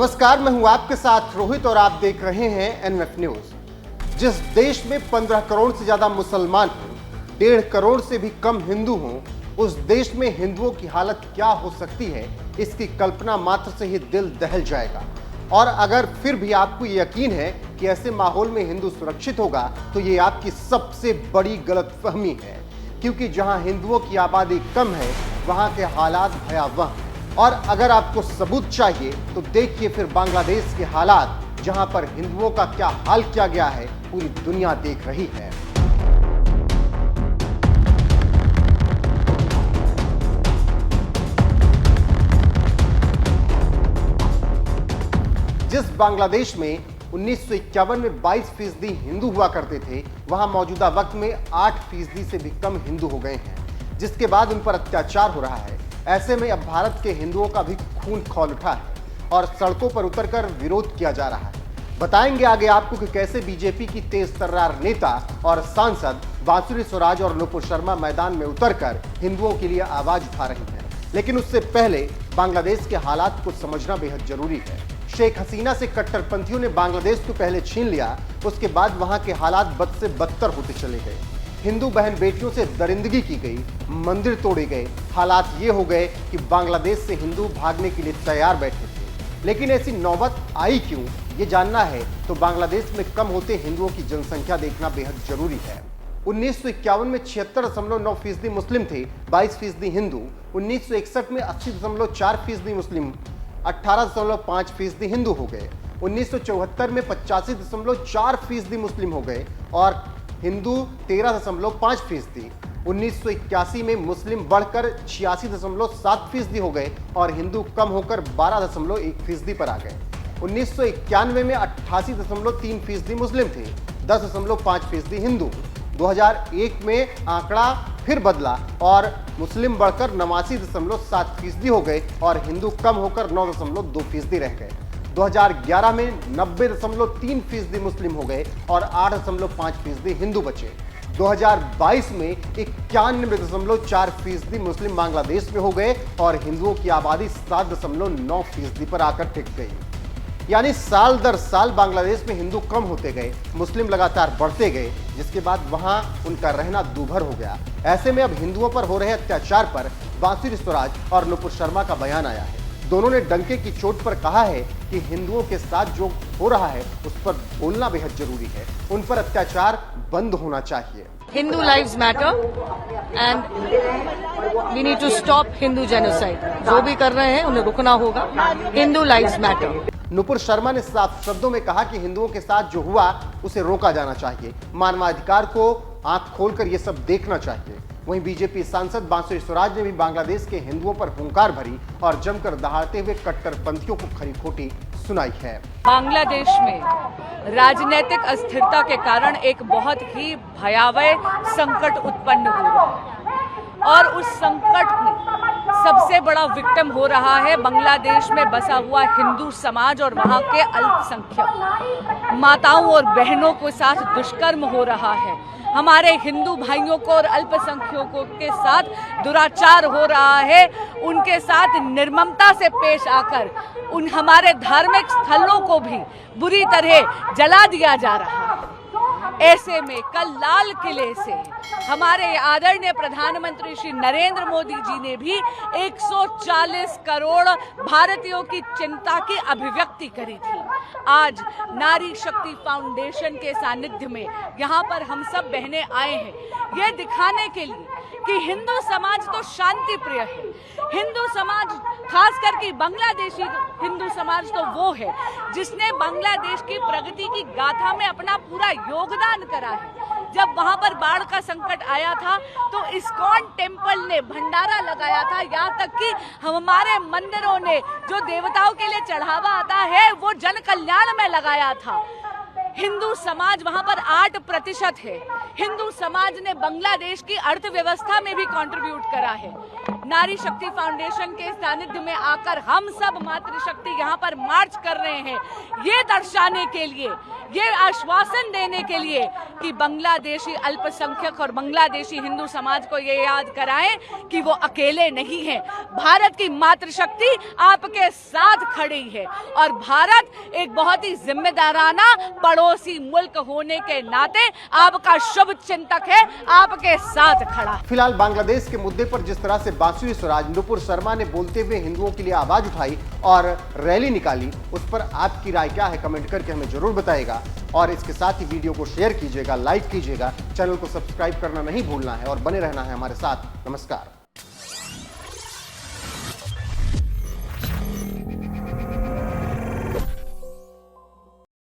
नमस्कार, मैं हूं आपके साथ रोहित और आप देख रहे हैं एनएफ न्यूज। जिस देश में 15 करोड़ से ज्यादा मुसलमान हों, 1.5 करोड़ से भी कम हिंदू हों, उस देश में हिंदुओं की हालत क्या हो सकती है, इसकी कल्पना मात्र से ही दिल दहल जाएगा। और अगर फिर भी आपको यकीन है कि ऐसे माहौल में हिंदू सुरक्षित होगा, तो ये आपकी सबसे बड़ी गलतफहमी है, क्योंकि जहां हिंदुओं की आबादी कम है, वहां के हालात भयावह हैं। और अगर आपको सबूत चाहिए तो देखिए फिर बांग्लादेश के हालात, जहां पर हिंदुओं का क्या हाल किया गया है, पूरी दुनिया देख रही है। जिस बांग्लादेश में 1951 में 22% हिंदू हुआ करते थे, वहां मौजूदा वक्त में 8% से भी कम हिंदू हो गए हैं, जिसके बाद उन पर अत्याचार हो रहा है। ऐसे में अब भारत के हिंदुओं का भी खून खौल उठा है और सड़कों पर उतरकर विरोध किया जा रहा है। बताएंगे आगे आपको कि कैसे बीजेपी की तेज तर्रार नेता और सांसद बांसुरी स्वराज और नुपुर शर्मा मैदान में उतरकर हिंदुओं के लिए आवाज उठा रही हैं। लेकिन उससे पहले बांग्लादेश के हालात को समझना बेहद जरूरी है। शेख हसीना से कट्टरपंथियों ने बांग्लादेश को पहले छीन लिया, उसके बाद वहां के हालात बद से बदतर होते चले गए। हिंदू बहन बेटियों से दरिंदगी की गई, मंदिर तोड़े गए। हालात ये हो गए कि बांग्लादेश से हिंदू भागने के लिए तैयार बैठे थे। लेकिन ऐसी नौबत आई क्यों, ये जानना है तो बांग्लादेश में कम होते हिंदुओं की जनसंख्या देखना बेहद जरूरी है। 1951 में 76.9% मुस्लिम थे, 22% हिंदू। 1961 में 80.4% मुस्लिम, 18.5% हिंदू हो गए। 1974 में 85.4% मुस्लिम हो गए और हिंदू 13.5%। 1981 में मुस्लिम बढ़कर 86.7% हो गए और हिंदू कम होकर 12.1% पर आ गए। 1991 में 88.3% मुस्लिम थे, 10.5% हिंदू। 2001 में आंकड़ा फिर बदला और मुस्लिम बढ़कर 89.7% हो गए और हिंदू कम होकर 9.2% रह गए। 2011 में 90.3% मुस्लिम हो गए और 8.5% हिंदू बचे। 2022 में 91.4% मुस्लिम बांग्लादेश में हो गए और हिंदुओं की आबादी 7.9% पर आकर टिक गई। यानी साल दर साल बांग्लादेश में हिंदू कम होते गए, मुस्लिम लगातार बढ़ते गए, जिसके बाद वहां उनका रहना दूभर हो गया। ऐसे में अब हिंदुओं पर हो रहे अत्याचार पर बांसुरी स्वराज और नुपुर शर्मा का बयान आया है। दोनों ने डंके की चोट पर कहा है कि हिंदुओं के साथ जो हो रहा है उस पर बोलना बेहद जरूरी है, उन पर अत्याचार बंद होना चाहिए। Hindu lives matter and we need to stop Hindu genocide. जो भी कर रहे हैं उन्हें रुकना होगा। Hindu lives matter. Nupur Sharma ने साफ शब्दों में कहा कि हिंदुओं के साथ जो हुआ उसे रोका जाना चाहिए। मानवाधिकार को आंख खोलकर ये सब देखना चाहिए। वहीं बीजेपी सांसद बांसुरी स्वराज ने भी बांग्लादेश के हिंदुओं पर हुंकार भरी और जमकर दहाड़ते हुए कट्टरपंथियों को खरी खोटी सुनाई है। बांग्लादेश में राजनीतिक अस्थिरता के कारण एक बहुत ही भयावह संकट उत्पन्न हो रहा है और उस संकट में सबसे बड़ा विक्टिम हो रहा है बांग्लादेश में बसा हुआ हिंदू समाज और वहां के अल्पसंख्यक माताओं और बहनों के साथ दुष्कर्म हो रहा है। हमारे हिंदू भाइयों को और अल्पसंख्यकों के साथ दुराचार हो रहा है। उनके साथ निर्ममता से पेश आकर उन हमारे धार्मिक स्थलों को भी बुरी तरह जला दिया जा रहा है। ऐसे में कल लाल किले से हमारे आदरणीय प्रधानमंत्री श्री नरेंद्र मोदी जी ने भी 140 करोड़ भारतीयों की चिंता की अभिव्यक्ति करी थी। आज नारी शक्ति फाउंडेशन के सानिध्य में यहाँ पर हम सब बहनें आए हैं, ये दिखाने के लिए कि हिंदू समाज तो शांति प्रिय है। हिंदू समाज, खास करके बांग्लादेशी हिंदू समाज तो वो है जिसने बांग्लादेश की प्रगति की गाथा में अपना पूरा योगदान करा है। जब वहां पर बाढ़ का संकट आया था तो इस्कॉन टेम्पल ने भंडारा लगाया था, यहाँ तक कि हमारे मंदिरों ने जो देवताओं के लिए चढ़ावा आता है वो जन कल्याण में लगाया था। हिंदू समाज वहां पर 8% है। हिंदू समाज ने बांग्लादेश की अर्थव्यवस्था में भी कंट्रीब्यूट करा है। नारी शक्ति फाउंडेशन के सानिध्य में आकर हम सब मातृशक्ति यहाँ पर मार्च कर रहे हैं, ये दर्शाने के लिए ये आश्वासन देने के लिए कि बांग्लादेशी अल्पसंख्यक और बांग्लादेशी हिंदू समाज को ये याद कराएं कि वो अकेले नहीं हैं। भारत की मातृशक्ति आपके साथ खड़ी है और भारत एक बहुत ही जिम्मेदाराना पड़ोसी मुल्क होने के नाते आपका शुभ चिंतक है, आपके साथ खड़ा। फिलहाल बांग्लादेश के मुद्दे पर जिस तरह से बांसुरी स्वराज नुपुर शर्मा ने बोलते हुए हिंदुओं के लिए आवाज उठाई और रैली निकाली, उस पर आपकी राय क्या है कमेंट करके हमें जरूर बताइएगा। और इसके साथ ही वीडियो को शेयर कीजिएगा, लाइक कीजिएगा, चैनल को सब्सक्राइब करना नहीं भूलना है और बने रहना है हमारे साथ। नमस्कार।